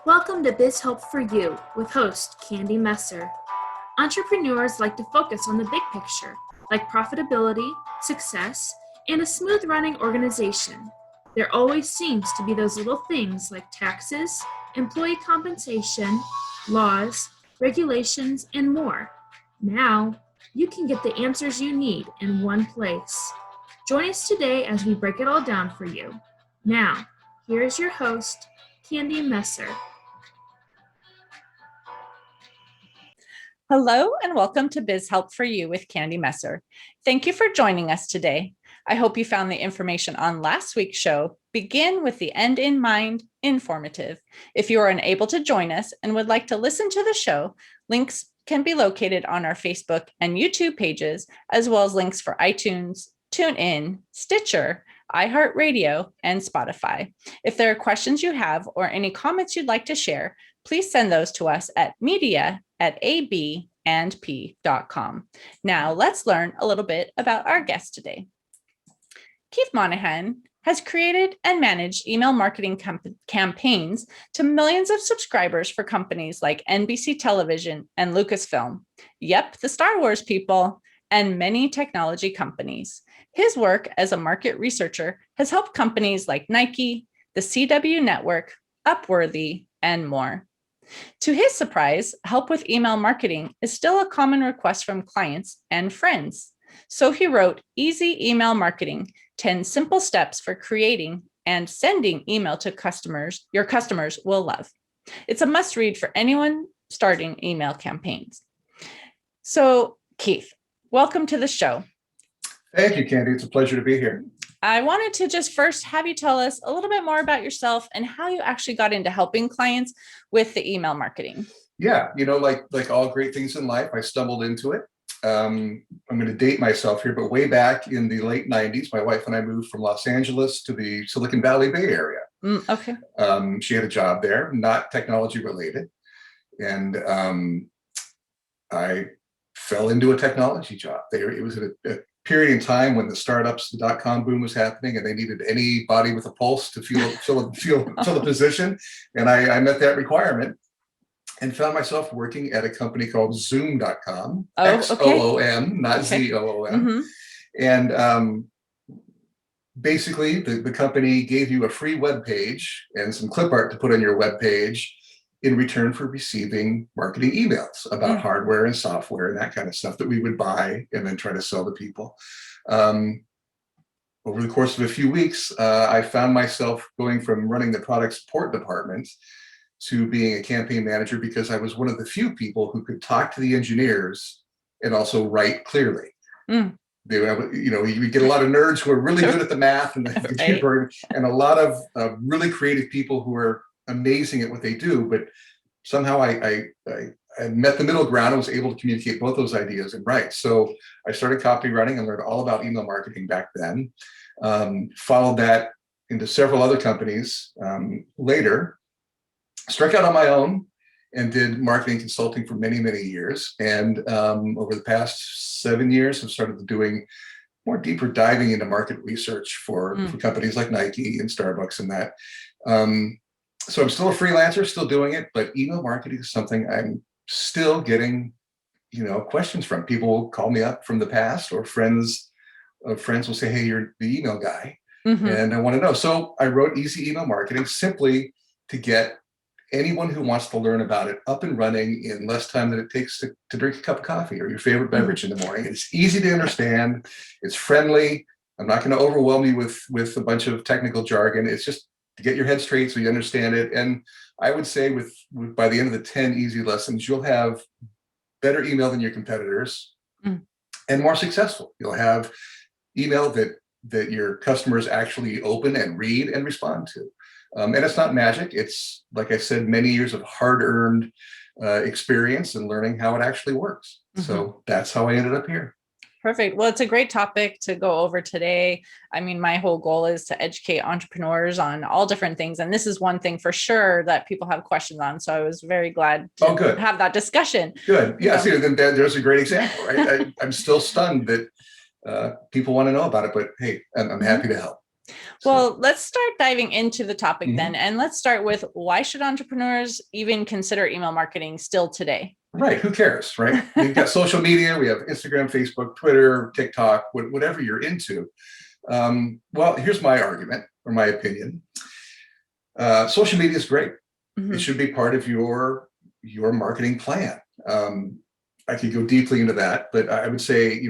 Welcome to Biz Help for You with host Candy Messer. Entrepreneurs like to focus on the big picture, like profitability, success, and a smooth running organization. There always seems to be those little things like taxes, employee compensation, laws, regulations, and more. Now, you can get the answers you need in one place. Join us today as we break it all down for you. Now, here is your host, Candy Messer. Hello and welcome to Biz Help for You with Candy Messer. Thank you for joining us today. I hope you found the information on last week's show, Begin with the End in Mind, informative. If you are unable to join us and would like to listen to the show, links can be located on our Facebook and YouTube pages, as well as links for iTunes, TuneIn, Stitcher, iHeartRadio, and Spotify. If there are questions you have or any comments you'd like to share, please send those to us at media@abandp.com. Now let's learn a little bit about our guest today. Keith Monaghan has created and managed email marketing campaigns to millions of subscribers for companies like NBC Television and Lucasfilm. Yep, the Star Wars people, and many technology companies. His work as a market researcher has helped companies like Nike, the CW Network, Upworthy, and more. To his surprise, help with email marketing is still a common request from clients and friends. So he wrote Easy Email Marketing, 10 Simple Steps for Creating and Sending Email to Customers Your Customers Will Love. It's a must read for anyone starting email campaigns. So Keith, welcome to the show. Thank you, Candy. It's a pleasure to be here. I wanted to just first have you tell us a little bit more about yourself and how you actually got into helping clients with the email marketing. Yeah, like all great things in life, I stumbled into it. I'm going to date myself here, but way back in the late 90s, my wife and I moved from Los Angeles to the Silicon Valley Bay Area. Okay. She had a job there, not technology related. And I fell into a technology job there. It was a period in time when the startups, the dot-com boom was happening, and they needed anybody with a pulse to fill the position. And I met that requirement and found myself working at a company called Zoom.com, Xoom, not Zoom. And basically, the company gave you a free web page and some clip art to put on your web page in return for receiving marketing emails about hardware and software and that kind of stuff that we would buy and then try to sell to people. Over the course of a few weeks, I found myself going from running the product support department to being a campaign manager because I was one of the few people who could talk to the engineers and also write clearly. You get a lot of nerds who are really good at the math and the computer, and a lot of really creative people who are amazing at what they do, but somehow I met the middle ground and was able to communicate both those ideas and write. So I started copywriting and learned all about email marketing back then. Followed that into several other companies later, struck out on my own and did marketing consulting for many, many years. And over the past 7 years, I've started doing more deeper diving into market research for companies like Nike and Starbucks and that. So I'm still a freelancer, still doing it, but email marketing is something I'm still getting, questions from. People will call me up from the past, or friends will say, hey, you're the email guy. And I want to know. So I wrote Easy Email Marketing simply to get anyone who wants to learn about it up and running in less time than it takes to drink a cup of coffee or your favorite beverage in the morning. It's easy to understand. It's friendly. I'm not going to overwhelm you with a bunch of technical jargon. It's just to get your head straight so you understand it. And I would say with by the end of the 10 easy lessons, you'll have better email than your competitors and more successful. You'll have email that your customers actually open and read and respond to. And it's not magic. It's, like I said, many years of hard-earned experience and learning how it actually works. So that's how I ended up here. Perfect. Well, it's a great topic to go over today. I mean, my whole goal is to educate entrepreneurs on all different things. And this is one thing for sure that people have questions on. So I was very glad to have that discussion. Good. Yeah. See, then there's a great example, right? I'm still stunned that people want to know about it, but hey, I'm happy to help. Well, let's start diving into the topic Mhm. then. And let's start with, why should entrepreneurs even consider email marketing still today? Right. Who cares, right? We've got social media. We have Instagram, Facebook, Twitter, TikTok, whatever you're into. Well, here's my argument or my opinion. Social media is great. It should be part of your marketing plan. I could go deeply into that, but I would say,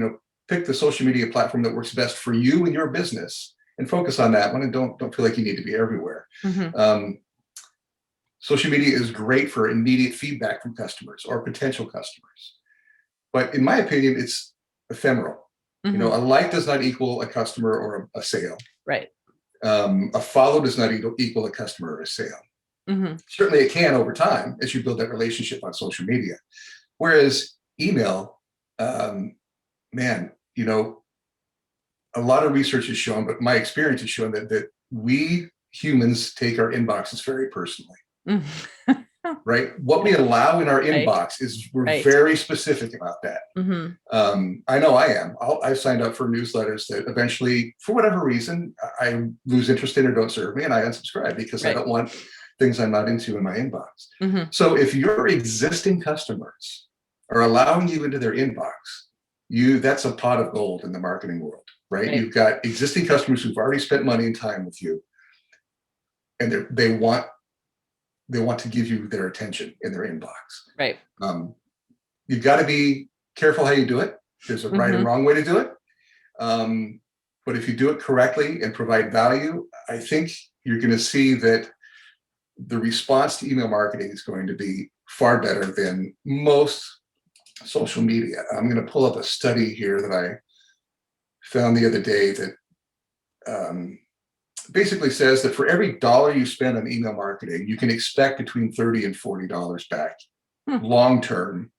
pick the social media platform that works best for you and your business, and focus on that one. And don't feel like you need to be everywhere. Social media is great for immediate feedback from customers or potential customers, but in my opinion, it's ephemeral. A like does not equal a customer or a sale. Right. A follow does not equal a customer or a sale. Certainly it can over time as you build that relationship on social media. Whereas email, man, a lot of research has shown, but my experience has shown that we humans take our inboxes very personally. Right? What we allow in our inbox is we're very specific about that. I know I am. I've signed up for newsletters that eventually, for whatever reason, I lose interest in or don't serve me, and I unsubscribe because I don't want things I'm not into in my inbox. So if your existing customers are allowing you into their inbox, that's a pot of gold in the marketing world, right? You've got existing customers who've already spent money and time with you, and they want to give you their attention in their inbox. Right. You've got to be careful how you do it. There's a right and wrong way to do it. But if you do it correctly and provide value, I think you're going to see that the response to email marketing is going to be far better than most social media. I'm going to pull up a study here that I found the other day that basically says that for every dollar you spend on email marketing, you can expect between $30 and $40 back long term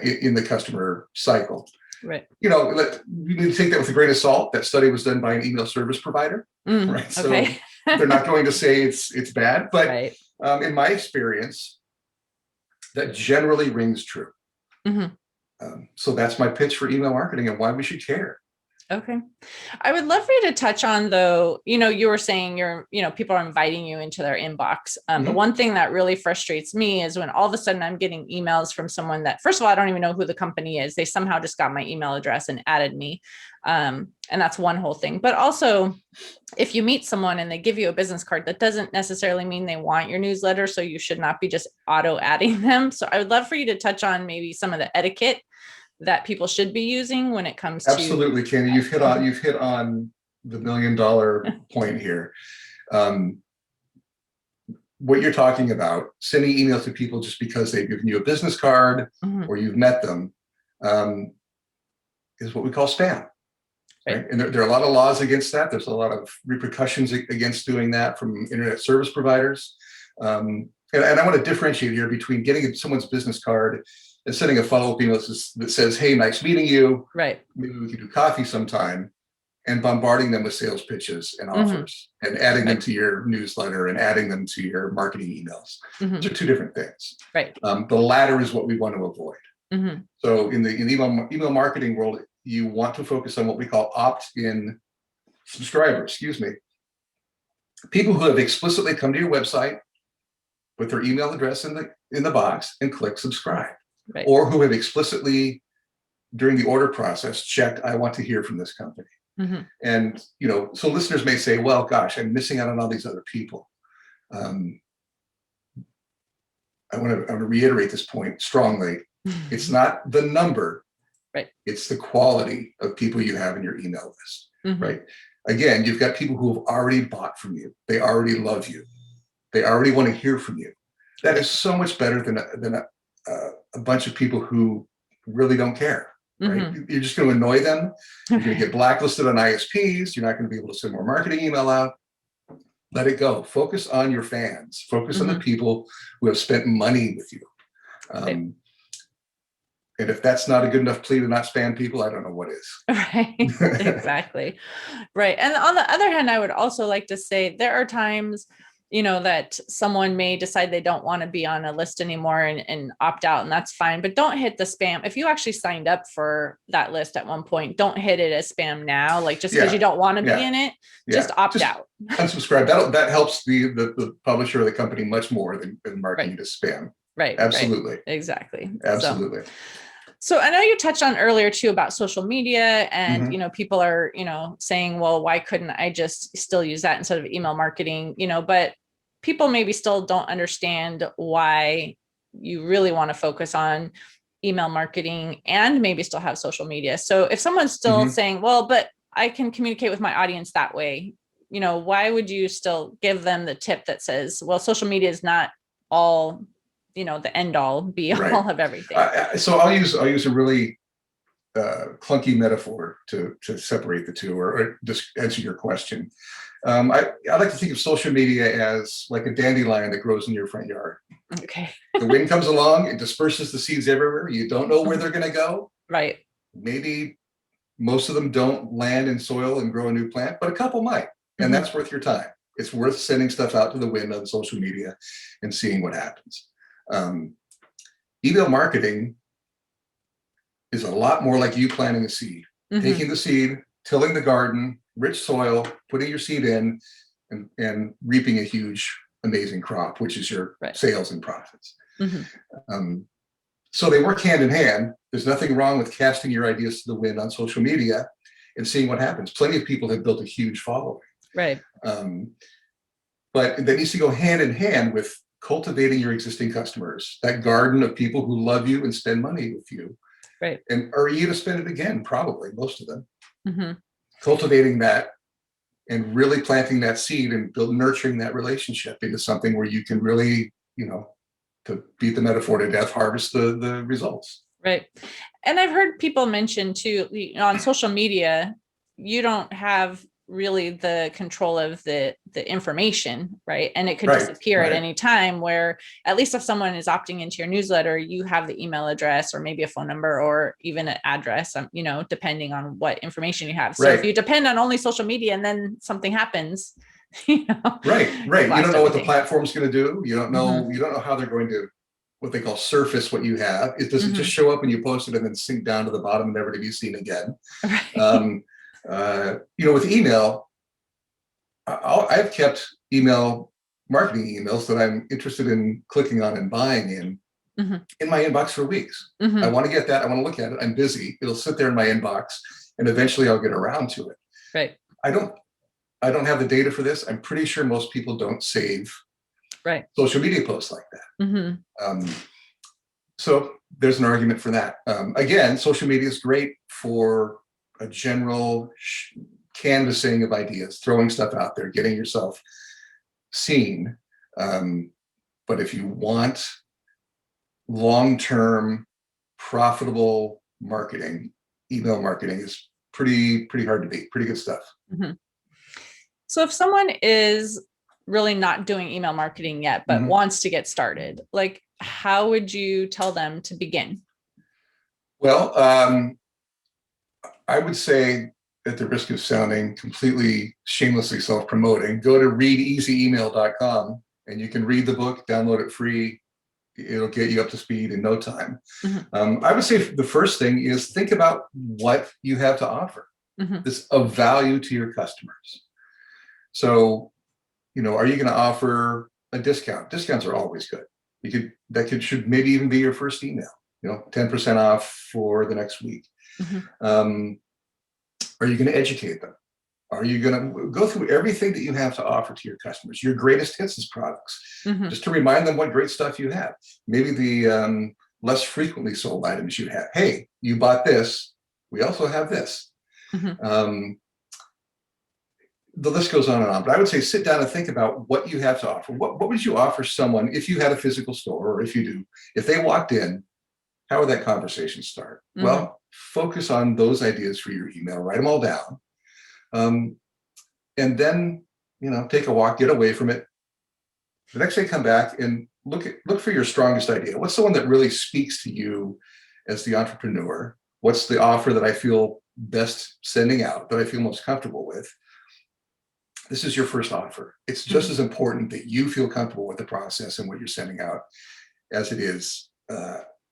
in the customer cycle. Right. You need to take that with a grain of salt. That study was done by an email service provider, right? So they're not going to say it's bad, but in my experience, that generally rings true. So that's my pitch for email marketing and why we should care. Okay. I would love for you to touch on, though, you were saying people are inviting you into their inbox. The one thing that really frustrates me is when all of a sudden I'm getting emails from someone that, first of all, I don't even know who the company is. They somehow just got my email address and added me. And that's one whole thing. But also, if you meet someone and they give you a business card, that doesn't necessarily mean they want your newsletter. So you should not be just auto adding them. So I would love for you to touch on maybe some of the etiquette that people should be using when it comes to. Absolutely, Candy. You've hit on the $1 million point here. What you're talking about, sending emails to people just because they've given you a business card or you've met them, is what we call spam. Right? And there are a lot of laws against that. There's a lot of repercussions against doing that from internet service providers. And I want to differentiate here between getting someone's business card and sending a follow-up email that says, hey, nice meeting you. Right. Maybe we could do coffee sometime, and bombarding them with sales pitches and offers and adding them to your newsletter and adding them to your marketing emails. Those are two different things. Right. The latter is what we want to avoid. So in the email marketing world, you want to focus on what we call opt-in subscribers, people who have explicitly come to your website, put their email address in the box and click subscribe. Right. Or who have explicitly, during the order process, checked, I want to hear from this company. And, so listeners may say, well, gosh, I'm missing out on all these other people. I want to reiterate this point strongly. It's not the number, right? It's the quality of people you have in your email list, right? Again, you've got people who have already bought from you. They already love you. They already want to hear from you. That is so much better than a bunch of people who really don't care, right? You're just going to annoy them. You're going to get blacklisted on ISPs. You're not going to be able to send more marketing email out. Let it go. Focus on your fans. Focus on the people who have spent money with you. And if that's not a good enough plea to not spam people, I don't know what is. Right. Exactly. Right. And on the other hand, I would also like to say there are times that someone may decide they don't want to be on a list anymore and opt out, and that's fine. But don't hit the spam. If you actually signed up for that list at one point, don't hit it as spam now. Like just because you don't want to be in it, just opt out. Unsubscribe. That helps the publisher or the company much more than marking it as spam. Right. Absolutely. Right. Exactly. Absolutely. So I know you touched on earlier too about social media and, people are, saying, well, why couldn't I just still use that instead of email marketing, but people maybe still don't understand why you really want to focus on email marketing and maybe still have social media. So if someone's still saying, well, but I can communicate with my audience that way, why would you still give them the tip that says, well, social media is not all, the end all be all of everything? So I'll use a really clunky metaphor to separate the two, or just answer your question. I like to think of social media as like a dandelion that grows in your front yard. Okay. The wind comes along, it disperses the seeds everywhere. You don't know where they're going to go. Right. Maybe most of them don't land in soil and grow a new plant, but a couple might. And that's worth your time. It's worth sending stuff out to the wind on social media and seeing what happens. Email marketing is a lot more like you planting a seed, taking the seed, tilling the garden, rich soil, putting your seed in, and reaping a huge, amazing crop, which is your sales and profits. So they work hand in hand. There's nothing wrong with casting your ideas to the wind on social media and seeing what happens. Plenty of people have built a huge following. Right. But that needs to go hand in hand with cultivating your existing customers, that garden of people who love you and spend money with you. Right. And are you to spend it again? Probably, most of them. Cultivating that and really planting that seed and nurturing that relationship into something where you can really, to beat the metaphor to death, harvest the results. Right. And I've heard people mention too, on social media, you don't have really the control of the information, right? And it could disappear at any time, where at least if someone is opting into your newsletter, you have the email address or maybe a phone number or even an address, depending on what information you have. So if you depend on only social media and then something happens, Right. You don't know what the platform's going to do. You don't know, how they're going to, what they call surface what you have. Does it just show up and you post it and then sink down to the bottom, never to be seen again? With email, I've kept email marketing emails that I'm interested in clicking on and buying in my inbox for weeks. I want to get that. I want to look at it. I'm busy. It'll sit there in my inbox, and eventually I'll get around to it. Right. I don't have the data for this. I'm pretty sure most people don't save social media posts like that. So there's an argument for that. Again, social media is great for a general canvassing of ideas, throwing stuff out there, getting yourself seen. But if you want long-term profitable marketing, email marketing is pretty hard to beat. Pretty good stuff. So if someone is really not doing email marketing yet, but wants to get started, like how would you tell them to begin? Well, I would say, at the risk of sounding completely shamelessly self-promoting, go to readeasyemail.com and you can read the book, download it free. It'll get you up to speed in no time. I would say the first thing is think about what you have to offer. This of value to your customers. So, are you going to offer a discount? Discounts are always good. Should maybe even be your first email. 10% off for the next week. Are you going to educate them? Are you going to go through everything that you have to offer to your customers, your greatest hits as products, just to remind them what great stuff you have? Maybe the less frequently sold items you have. Hey, you bought this. We also have this. The list goes on and on, but I would say sit down and think about what you have to offer. What would you offer someone if you had a physical store, or if you do? If they walked in, how would that conversation start? Well, focus on those ideas for your email, write them all down. And then, take a walk, get away from it. The next day, come back and look for your strongest idea. What's the one that really speaks to you as the entrepreneur? What's the offer that I feel best sending out, that I feel most comfortable with? this is your first offer. It's just as important that you feel comfortable with the process and what you're sending out as it is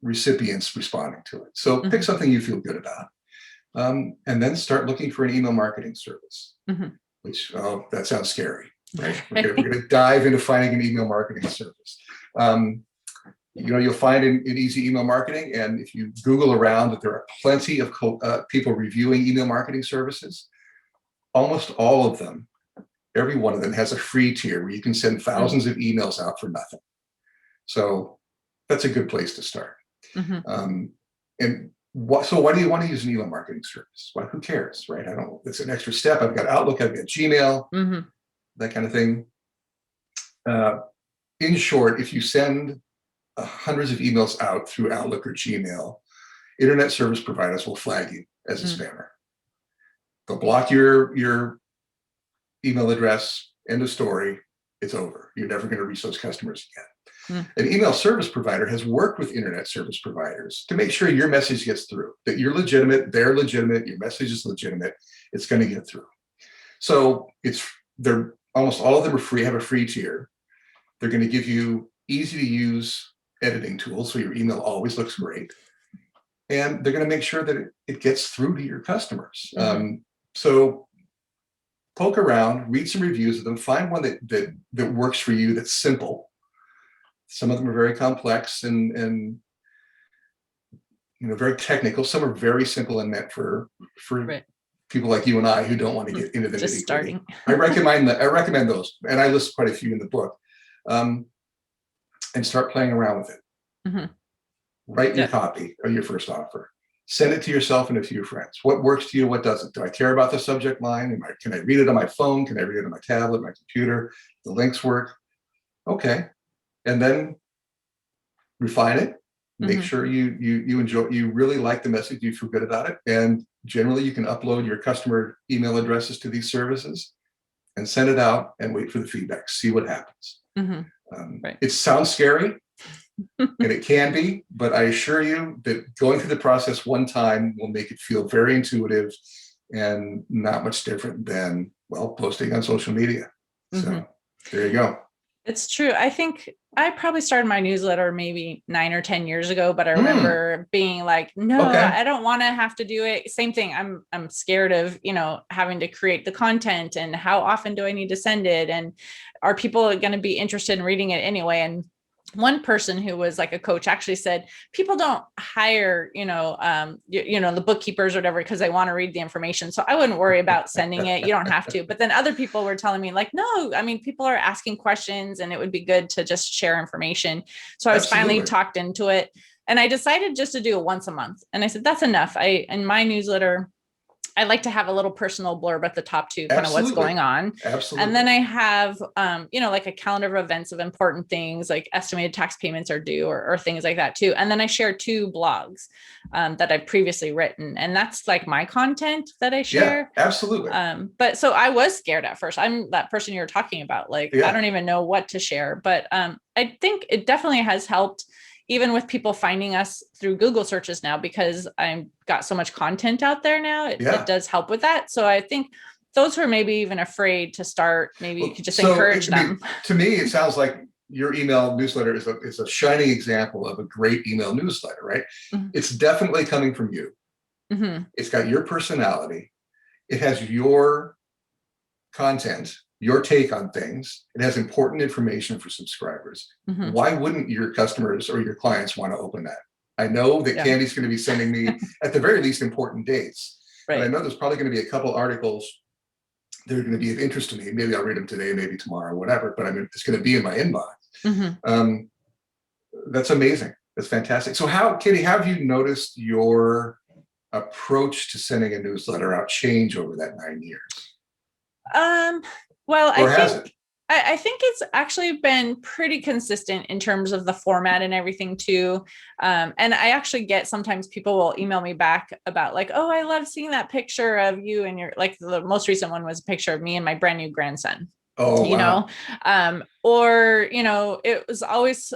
recipients responding to it. So pick something you feel good about, and then start looking for an email marketing service, which, oh, that sounds scary, right? We're going to dive into finding an email marketing service. You'll find in easy email marketing, and if you Google around, that there are plenty of people reviewing email marketing services. Almost all of them, every one of them has a free tier where you can send thousands of emails out for nothing. So that's a good place to start. So why do you want to use an email marketing service? Why? Who cares, right? It's an extra step. I've got Outlook, I've got Gmail, that kind of thing. In short, if you send hundreds of emails out through Outlook or Gmail, internet service providers will flag you as a spammer. They'll block your email address, end of story, it's over. You're never going to reach those customers again. An email service provider has worked with internet service providers to make sure your message gets through, that you're legitimate, they're legitimate, your message is legitimate, it's going to get through. So they're almost all of them are free, have a free tier. They're going to give you easy to use editing tools, so your email always looks great. And they're going to make sure that it gets through to your customers. So poke around, read some reviews of them, find one that works for you, that's simple. Some of them are very complex and very technical. Some are very simple and meant for people like you and I who don't want to get into the just nitty-gritty. starting. I recommend those, and I list quite a few in the book. And start playing around with it. Write your copy of your first offer. Send it to yourself and a few friends. What works to you? What doesn't? Do I care about the subject line? Can I read it on my phone? Can I read it on my tablet, my computer? The links work. Okay. And then refine it. Make sure you enjoy, you really like the message, you feel good about it. And generally you can upload your customer email addresses to these services and send it out and wait for the feedback. See what happens. It sounds scary, and it can be, but I assure you that going through the process one time will make it feel very intuitive and not much different than, posting on social media. So there you go. It's true. I think I probably started my newsletter maybe 9 or 10 years ago, but I remember being like, no, I don't want to have to do it. Same thing. I'm scared of, having to create the content, and how often do I need to send it? And are people going to be interested in reading it anyway? And one person who was like a coach actually said, people don't hire, the bookkeepers or whatever, because they want to read the information. So I wouldn't worry about sending it. You don't have to. But then other people were telling me like, no, I mean, people are asking questions and it would be good to just share information. So I was finally talked into it, and I decided just to do it once a month. And I said, that's enough. In my newsletter, I like to have a little personal blurb at the top too, kind of what's going on. Absolutely. And then I have, like a calendar of events of important things, like estimated tax payments are due or things like that too. And then I share 2 blogs that I've previously written. And that's like my content that I share. Yeah, absolutely. But so I was scared at first. I'm that person you're talking about. Like, I don't even know what to share, but I think it definitely has helped, even with people finding us through Google searches now, because I've got so much content out there now, it does help with that. So I think those who are maybe even afraid to start, maybe you could just encourage them. To me, it sounds like your email newsletter is a shining example of a great email newsletter, right? It's definitely coming from you. It's got your personality. It has your content, your take on things. It has important information for subscribers. Why wouldn't your customers or your clients want to open that? I know that Candy's going to be sending me, at the very least, important dates. But I know there's probably going to be a couple articles that are going to be of interest to me. Maybe I'll read them today, maybe tomorrow, whatever. But it's going to be in my inbox. That's amazing. That's fantastic. So Katie, how have you noticed your approach to sending a newsletter out change over that 9 years? Well, I think it's actually been pretty consistent in terms of the format and everything too. And I actually get, sometimes people will email me back about like, oh, I love seeing that picture of you, and your, like the most recent one was a picture of me and my brand new grandson. Oh, you wow. know, or, it was always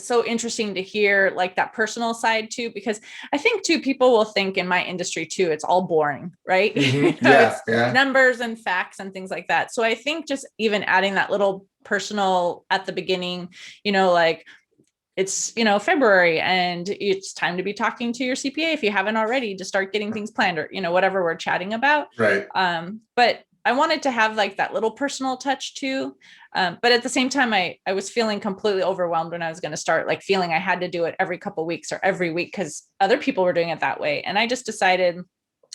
so interesting to hear like that personal side too, because I think too, people will think in my industry too, it's all boring, right? Yeah, yeah. Numbers and facts and things like that. So I think just even adding that little personal at the beginning, like it's, February and it's time to be talking to your CPA if you haven't already, to start getting things planned, or, whatever we're chatting about. Right. But I wanted to have like that little personal touch too. But at the same time, I was feeling completely overwhelmed when I was going to start, like feeling I had to do it every couple of weeks or every week because other people were doing it that way. And I just decided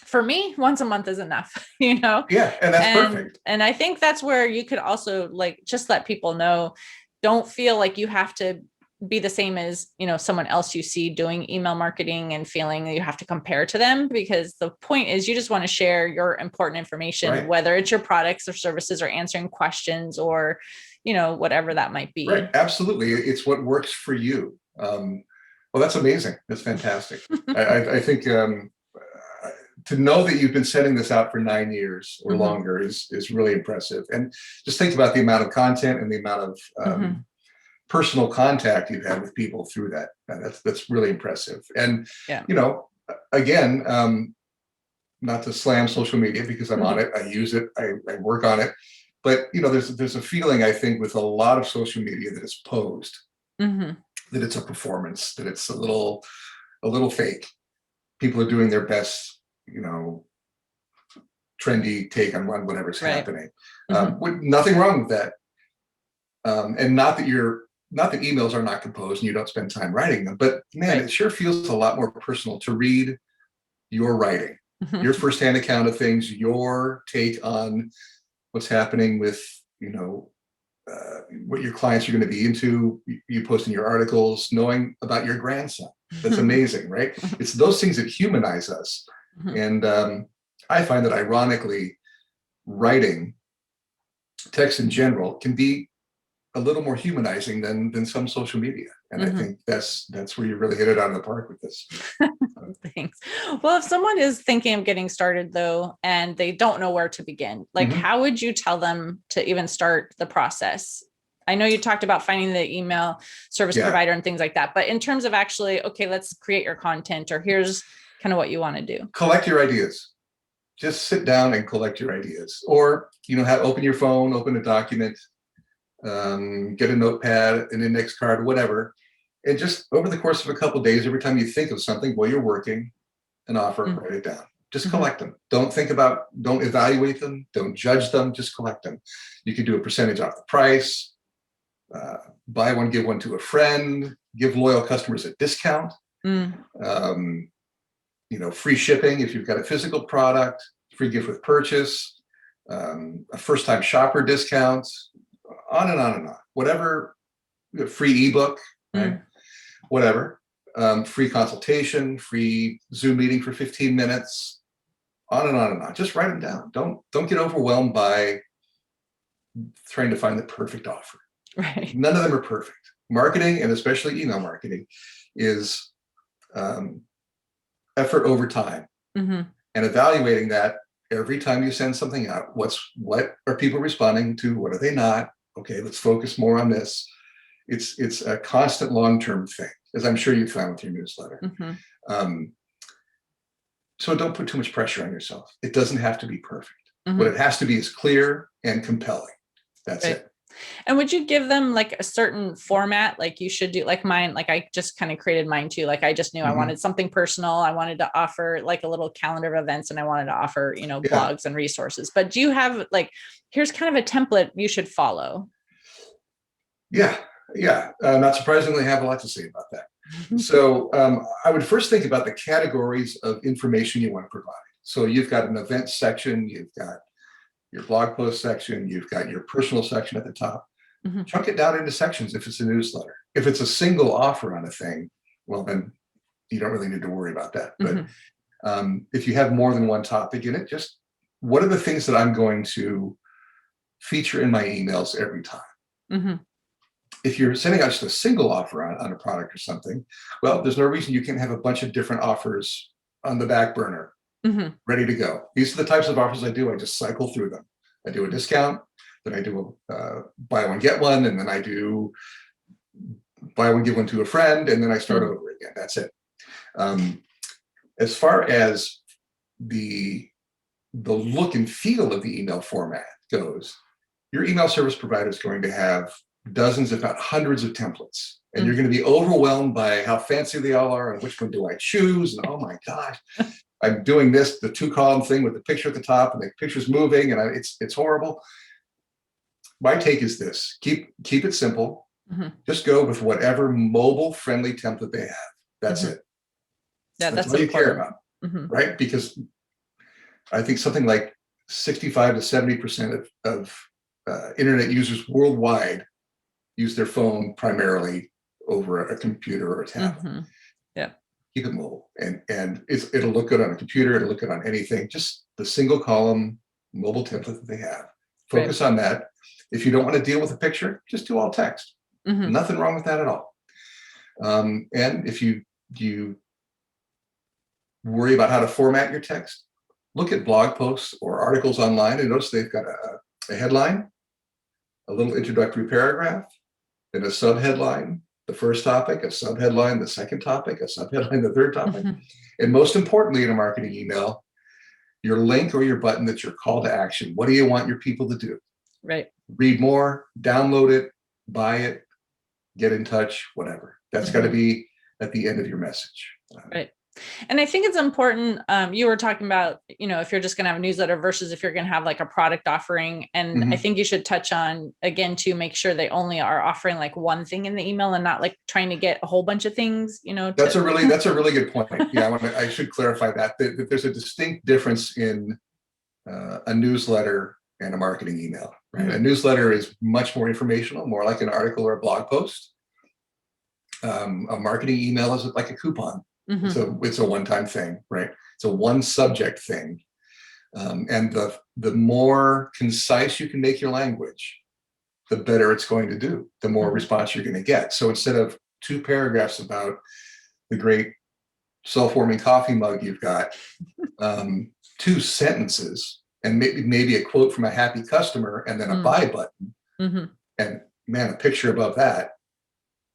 for me, once a month is enough, Yeah. And that's perfect. And I think that's where you could also like, just let people know, don't feel like you have to be the same as, someone else you see doing email marketing and feeling that you have to compare to them, because the point is you just want to share your important information, Right. whether it's your products or services or answering questions or, whatever that might be. Right. Absolutely. It's what works for you. Well, that's amazing. That's fantastic. I think to know that you've been setting this out for 9 years or longer is really impressive. And just think about the amount of content and the amount of personal contact you've had with people through that. That's really impressive. And, again, not to slam social media because I'm on it, I use it, I work on it. But, there's a feeling, I think, with a lot of social media that it's posed, that it's a performance, that it's a little fake. People are doing their best, trendy take on whatever's happening. With nothing wrong with that. And not that emails are not composed and you don't spend time writing them, but man, it sure feels a lot more personal to read your writing, your firsthand account of things, your take on what's happening with, what your clients are going to be into, you posting your articles, knowing about your grandson. That's amazing, right? It's those things that humanize us. And I find that ironically, writing text in general can be a little more humanizing than some social media. And I think that's where you really hit it out of the park with this. Thanks. Well, if someone is thinking of getting started though, and they don't know where to begin, like how would you tell them to even start the process? I know you talked about finding the email service provider and things like that, but in terms of actually, okay, let's create your content, or here's kind of what you want to do. Collect your ideas. Just sit down and collect your ideas, or, open your phone, open a document, get a notepad, an index card, whatever. And just over the course of a couple of days, every time you think of something while you're working, an offer, write it down. Just collect them. Don't evaluate them. Don't judge them. Just collect them. You can do a percentage off the price, buy one, give one to a friend, give loyal customers a discount, free shipping if you've got a physical product, free gift with purchase, a first-time shopper discount, on and on and on. Whatever, free ebook, right? Whatever, free consultation, free Zoom meeting for 15 minutes, on and on and on. Just write them down. Don't get overwhelmed by trying to find the perfect offer. Right. None of them are perfect. Marketing, and especially email marketing, is effort over time. And evaluating that every time you send something out. What are people responding to? What are they not? Okay, let's focus more on this. It's a constant long-term thing, as I'm sure you found with your newsletter. So don't put too much pressure on yourself. It doesn't have to be perfect. What it has to be is clear and compelling. That's it. And would you give them like a certain format? Like you should do like mine, like I just kind of created mine too. Like I just knew I wanted something personal. I wanted to offer like a little calendar of events, and I wanted to offer, blogs and resources. But do you have like, here's kind of a template you should follow? Yeah. Not surprisingly, I have a lot to say about that. So I would first think about the categories of information you want to provide. So you've got an event section, you've got your blog post section, you've got your personal section at the top. Chunk it down into sections if it's a newsletter. If it's a single offer on a thing, well, then you don't really need to worry about that. But if you have more than one topic in it, just what are the things that I'm going to feature in my emails every time? If you're sending out just a single offer on a product or something, well, there's no reason you can't have a bunch of different offers on the back burner, ready to go. These are the types of offers I do. I just cycle through them. I do a discount, then I do a buy one, get one, and then I do buy one, give one to a friend, and then I start over again. That's it. As far as the look and feel of the email format goes, your email service provider is going to have dozens, if not hundreds of templates. And you're going to be overwhelmed by how fancy they all are and which one do I choose? And oh my gosh, I'm doing this, the 2-column thing with the picture at the top and the picture's moving and it's horrible. My take is this: keep it simple. Just go with whatever mobile friendly template they have. That's it. Yeah, that's all you care about, right? Because I think something like 65 to 70% of internet users worldwide use their phone primarily over a computer or a tablet. Yeah. Keep it mobile, and it'll look good on a computer. It'll look good on anything. Just the single column mobile template that they have. Focus on that. If you don't want to deal with a picture, just do all text. Nothing wrong with that at all. And if you worry about how to format your text, look at blog posts or articles online and notice they've got a headline, a little introductory paragraph, then a subheadline, the first topic, a subheadline, the second topic, a subheadline, the third topic. And most importantly, in a marketing email, your link or your button that's your call to action. What do you want your people to do? Right. Read more, download it, buy it, get in touch, whatever. That's got to be at the end of your message. Right. And I think it's important. You were talking about, if you're just going to have a newsletter versus if you're going to have like a product offering. And I think you should touch on, again, to make sure they only are offering like one thing in the email and not like trying to get a whole bunch of things, That's a really good point. Yeah, I should clarify that there's a distinct difference in a newsletter and a marketing email, right? A newsletter is much more informational, more like an article or a blog post. A marketing email is like a coupon. It's a one-time thing, right? It's a one subject thing. And the more concise you can make your language, the better it's going to do, the more response you're going to get. So instead of 2 paragraphs about the great self-warming coffee mug you've got, 2 sentences and maybe a quote from a happy customer and then a buy button, and man, a picture above that,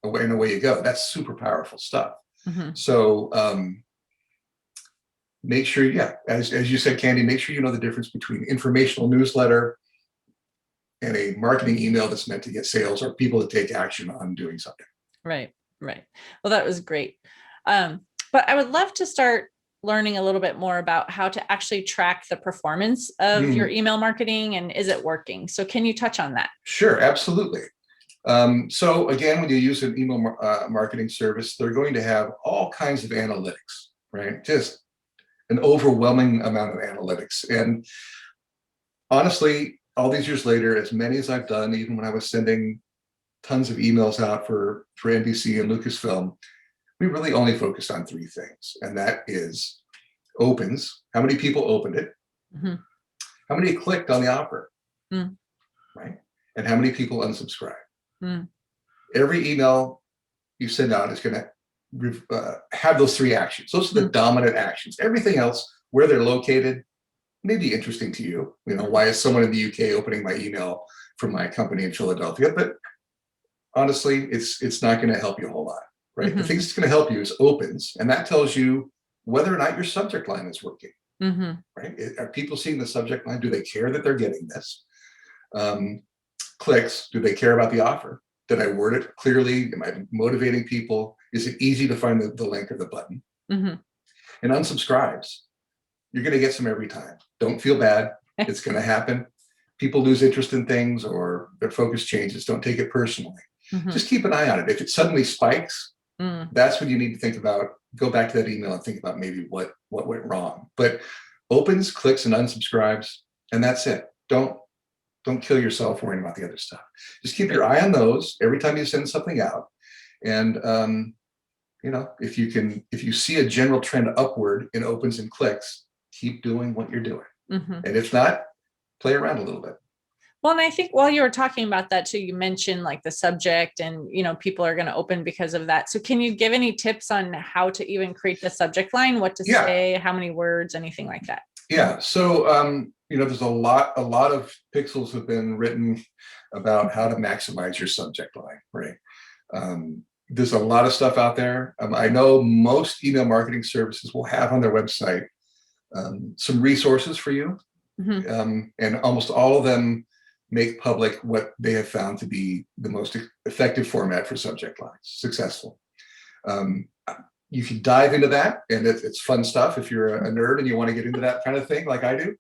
away you go. That's super powerful stuff. So make sure, as you said, Candy, make sure you know the difference between informational newsletter and a marketing email that's meant to get sales or people to take action on doing something. Right. Well, that was great. But I would love to start learning a little bit more about how to actually track the performance of your email marketing and is it working? So can you touch on that? Sure, absolutely. So again, when you use an email marketing service, they're going to have all kinds of analytics, right? Just an overwhelming amount of analytics. And honestly, all these years later, as many as I've done, even when I was sending tons of emails out for NBC and Lucasfilm, we really only focused on 3 things. And that is opens, how many people opened it, how many clicked on the offer, right? And how many people unsubscribed. Every email you send out is going to have those 3 actions. Those are the dominant actions. Everything else, where they're located, may be interesting to you. Why is someone in the UK opening my email from my company in Philadelphia? But honestly, it's not going to help you a whole lot, right? The thing that's going to help you is opens, and that tells you whether or not your subject line is working, right? Are people seeing the subject line? Do they care that they're getting this? Clicks, do they care about the offer? Did I word it clearly? Am I motivating people? Is it easy to find the link or the button? And unsubscribes, you're going to get some every time. Don't feel bad. It's going to happen. People lose interest in things or their focus changes. Don't take it personally. Just keep an eye on it. If it suddenly spikes, that's when you need to think about, go back to that email and think about maybe what went wrong. But opens, clicks, and unsubscribes, and that's it. Don't kill yourself worrying about the other stuff. Just keep your eye on those every time you send something out. And if you see a general trend upward in opens and clicks, keep doing what you're doing. And if not, play around a little bit. Well, and I think while you were talking about that too, you mentioned like the subject and, people are going to open because of that. So can you give any tips on how to even create the subject line, what to say, how many words, anything like that? Yeah. So, there's a lot of pixels have been written about how to maximize your subject line, right? there's a lot of stuff out there. I know most email marketing services will have on their website some resources for you. And almost all of them make public what they have found to be the most effective format for subject lines, successful. You can dive into that, and it's fun stuff if you're a nerd and you want to get into that kind of thing like I do.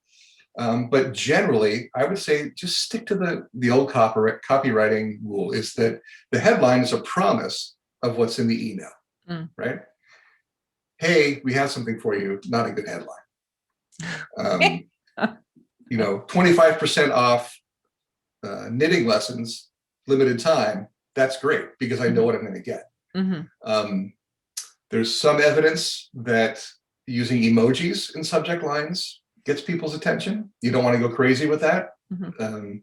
But generally, I would say just stick to the old copywriting rule, is that the headline is a promise of what's in the email, right? Hey, we have something for you, not a good headline. 25% off knitting lessons, limited time. That's great because I know what I'm going to get. There's some evidence that using emojis in subject lines gets people's attention. You don't want to go crazy with that. And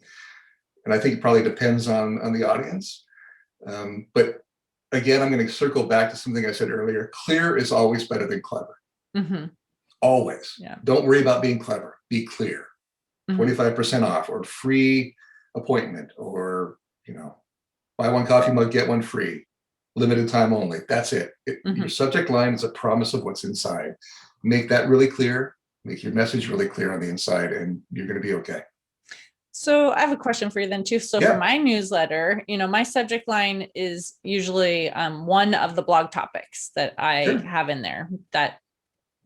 I think it probably depends on the audience. But again, I'm going to circle back to something I said earlier. Clear is always better than clever. Always. Yeah. Don't worry about being clever. Be clear. 25% off, or free appointment, or buy one coffee mug, get one free, limited time only. That's it. Your subject line is a promise of what's inside. Make that really clear. Make your message really clear on the inside, and you're going to be okay. So I have a question for you then too. So for my newsletter, my subject line is usually one of the blog topics that I have in there. That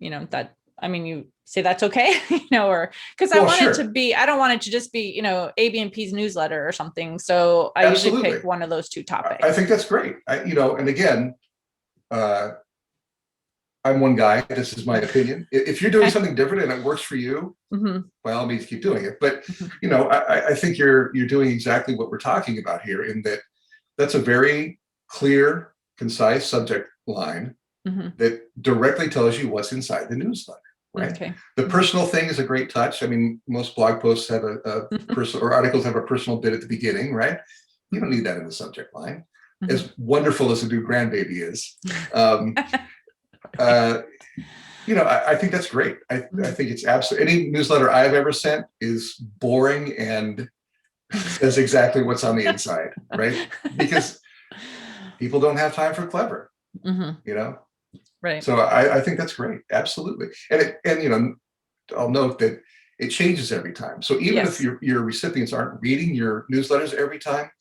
you say that's okay, or because I want it to be, I don't want it to just be, AB&P's newsletter or something. So I usually pick one of those two topics. I think that's great. And again, I'm one guy. This is my opinion. If you're doing something different and it works for you, by all means, keep doing it. But, I think you're doing exactly what we're talking about here, in that that's a very clear, concise subject line that directly tells you what's inside the newsletter. Right. Okay. The personal thing is a great touch. I mean, most blog posts have a personal, or articles have a personal bit at the beginning, right? You don't need that in the subject line. As wonderful as a new grandbaby is, I think that's great. I think it's absolutely, any newsletter I've ever sent is boring and says exactly what's on the inside, right? Because people don't have time for clever, Right. So I think that's great. Absolutely. And I'll note that it changes every time. So even if your recipients aren't reading your newsletters every time,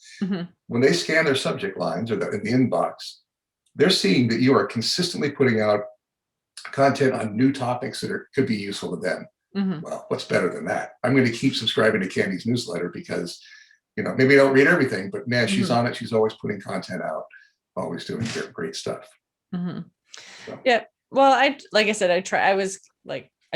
when they scan their subject lines or in the inbox, they're seeing that you are consistently putting out content on new topics that could be useful to them. Well, what's better than that? I'm going to keep subscribing to Candy's newsletter because, maybe I don't read everything, but man, she's on it. She's always putting content out, always doing great stuff. So. Yeah. Well, I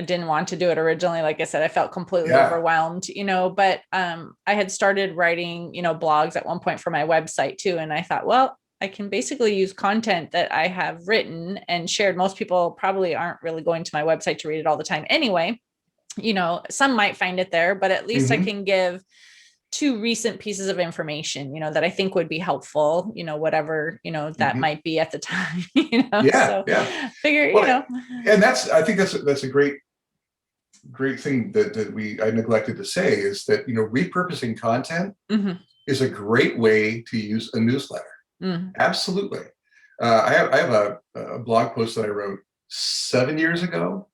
didn't want to do it originally. Like I said, I felt completely overwhelmed, but I had started writing, blogs at one point for my website too. And I thought, well, I can basically use content that I have written and shared. Most people probably aren't really going to my website to read it all the time anyway. Some might find it there, but at least I can give 2 recent pieces of information, that I think would be helpful, whatever, that might be at the time, figure, And I think that's a great thing that I neglected to say, is that, repurposing content is a great way to use a newsletter. Absolutely. I have a blog post that I wrote 7 years ago,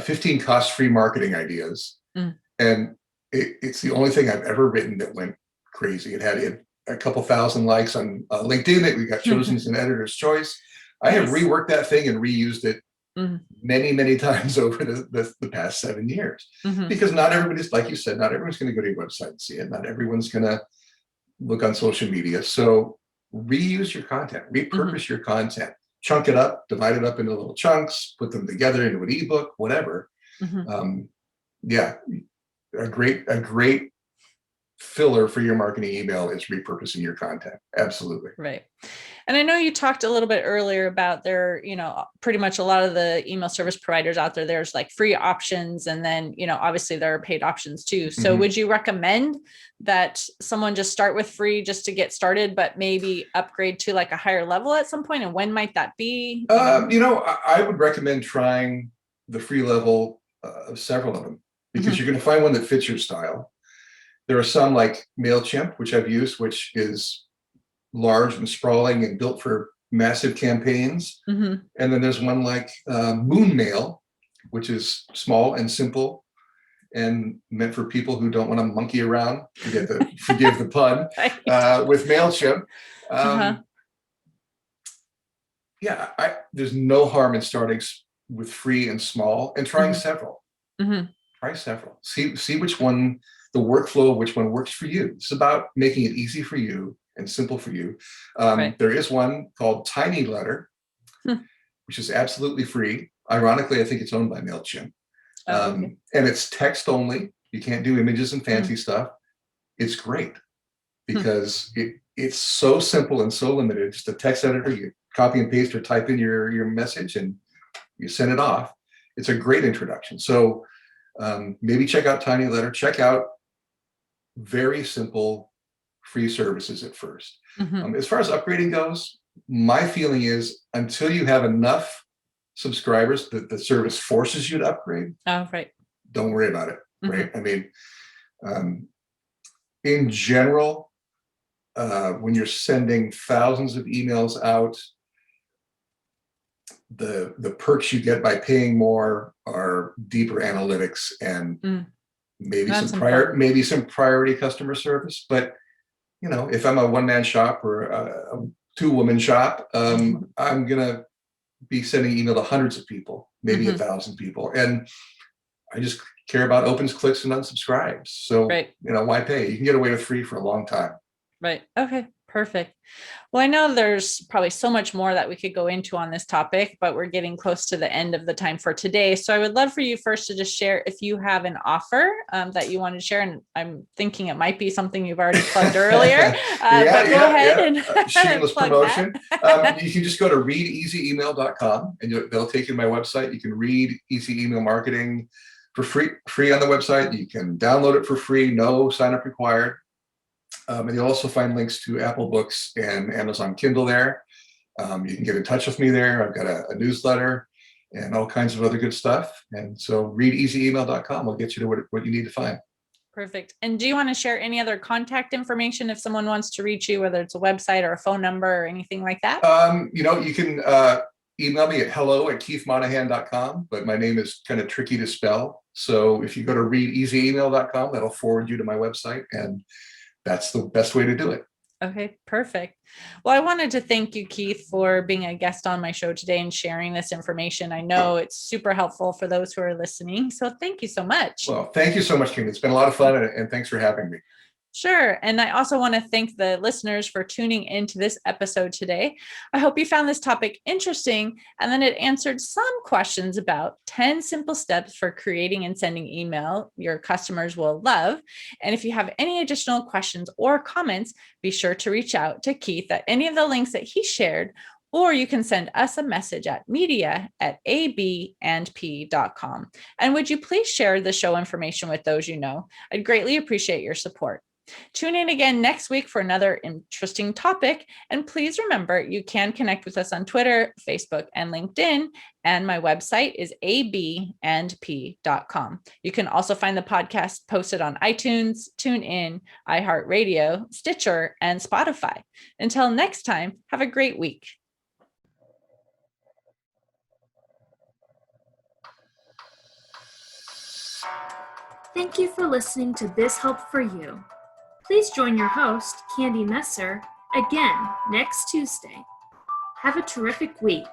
15 cost-free marketing ideas. And it's the only thing I've ever written that went crazy. It had a couple thousand likes on LinkedIn. That we got chosen as an editor's choice. I have reworked that thing and reused it many, many times over the past 7 years. Because not everybody's, like you said, not everyone's going to go to your website and see it. Not everyone's going to look on social media. So reuse your content, repurpose your content, chunk it up, divide it up into little chunks, put them together into an ebook, whatever. A great filler for your marketing email is repurposing your content. Absolutely. Right. And I know you talked a little bit earlier about there, pretty much a lot of the email service providers out there, there's like free options. And then, obviously there are paid options too. So would you recommend that someone just start with free just to get started, but maybe upgrade to like a higher level at some point? And when might that be? I would recommend trying the free level of several of them, because you're going to find one that fits your style. There are some like MailChimp, which I've used, which is large and sprawling and built for massive campaigns. Mm-hmm. And then there's one like Moon Mail, which is small and simple and meant for people who don't want to monkey around, forgive the pun, with MailChimp. Yeah, there's no harm in starting with free and small and trying several. Try several. See which one, the workflow of which one works for you. It's about making it easy for you and simple for you. There is one called Tiny Letter, which is absolutely free. Ironically, I think it's owned by MailChimp. And it's text only. You can't do images and fancy stuff. It's great because it's so simple and so limited. Just a text editor, you copy and paste or type in your message and you send it off. It's a great introduction. So maybe check out Tiny Letter. Check out very simple free services at first. As far as upgrading goes, my feeling is until you have enough subscribers that the service forces you to upgrade, don't worry about it. Right? I mean, in general, when you're sending thousands of emails out, the perks you get by paying more are deeper analytics and maybe some priority customer service. But you know, if I'm a one-man shop or a two-woman shop, I'm gonna be sending email to hundreds of people, maybe 1,000 people, and I just care about opens, clicks, and unsubscribes. So you know, why pay? You can get away with free for a long time. Right. Okay. Perfect. Well, I know there's probably so much more that we could go into on this topic, but we're getting close to the end of the time for today. So I would love for you first to just share if you have an offer that you want to share. And I'm thinking it might be something you've already plugged earlier. But go ahead and shameless promotion. You can just go to readeasyemail.com and they'll take you to my website. You can read Easy Email Marketing for free on the website. You can download it for free, no sign up required. And you'll also find links to Apple Books and Amazon Kindle there. You can get in touch with me there. I've got a newsletter and all kinds of other good stuff. And so readeasyemail.com will get you to what you need to find. Perfect. And do you want to share any other contact information if someone wants to reach you, whether it's a website or a phone number or anything like that? You know, you can email me at hello@keithmonahan.com, but my name is kind of tricky to spell. So if you go to readeasyemail.com, that'll forward you to my website, and that's the best way to do it. Okay, perfect. Well, I wanted to thank you, Keith, for being a guest on my show today and sharing this information. I know it's super helpful for those who are listening. So thank you so much. Well, thank you so much, Kim. It's been a lot of fun, and thanks for having me. Sure. And I also want to thank the listeners for tuning into this episode today. I hope you found this topic interesting and then it answered some questions about 10 simple steps for creating and sending email your customers will love. And if you have any additional questions or comments, be sure to reach out to Keith at any of the links that he shared, or you can send us a message at media@abandp.com. And would you please share the show information with those you know? I'd greatly appreciate your support. Tune in again next week for another interesting topic. And please remember, you can connect with us on Twitter, Facebook, and LinkedIn. And my website is abandp.com. You can also find the podcast posted on iTunes, TuneIn, iHeartRadio, Stitcher, and Spotify. Until next time, have a great week. Thank you for listening to Biz Help for You. Please join your host, Candy Messer, again next Tuesday. Have a terrific week.